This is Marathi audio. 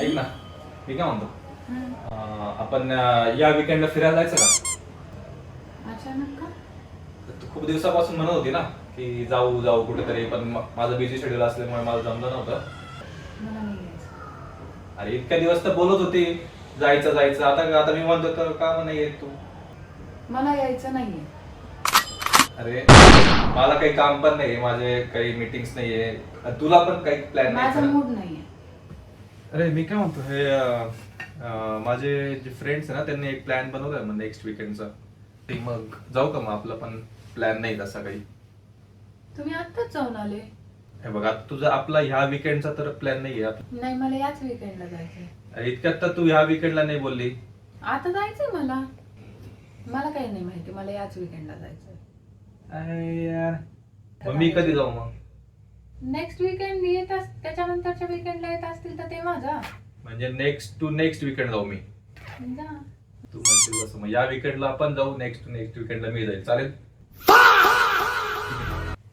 ऐक ना, मी काय म्हणतो, आपण या विकेंडला फिरायला जायचं का? अचानक का? तू खूप दिवसापासून म्हणत होती ना की जाऊ जाऊ कुठेतरी, पण माझं बिझी शेड्यूल असल्यामुळे मला जमलं नव्हतं. मला नाही यायचं. अरे इतक्या दिवस तर बोलत होती जायचं जायचं, आता आता मी म्हणतो तर का नाही येत तू? मला यायचं नाहीये. अरे मला काही काम पण नाहीये, माझे काही मीटिंग्स नाहीये, तुला पण काही प्लॅन माझा नाही. मूड नाहीये. अरे मी काय म्हणतो, हे माझे जे फ्रेंड्स आहे ना, त्यांनी एक प्लॅन बनवलाय म्हणजे नेक्स्ट वीकेंडचा. ते मग जाऊ का? मग आपला पण प्लॅन नाही तसा काही. तुम्ही आत्ताच जाऊन आले. हे बघ, आता तुझा आपला ह्या वीकेंडचा तर प्लॅन नाहीये. नाही, मला याच वीकेंडला जायचंय. अरे इतक्यात तर तू ह्या वीकेंडला नाही बोलली. आता जायचंय मला. मला काही नाही माहिती, मला याच वीकेंडला जायचंय. अरे यार, मग मी कधी जाऊ मग? नेक्स्ट वीकेंड येत त्याच्यानंतरच्या वीकेंडला येत असतील तर तेव्हा जा. म्हणजे नेक्स्ट टू नेक्स्ट वीकेंड जाऊ मी? जा. तू म्हणशील तसं, मग या वीकेंडला आपण जाऊ, नेक्स्ट टू नेक्स्ट वीकेंडला मी जाईल, चालेल?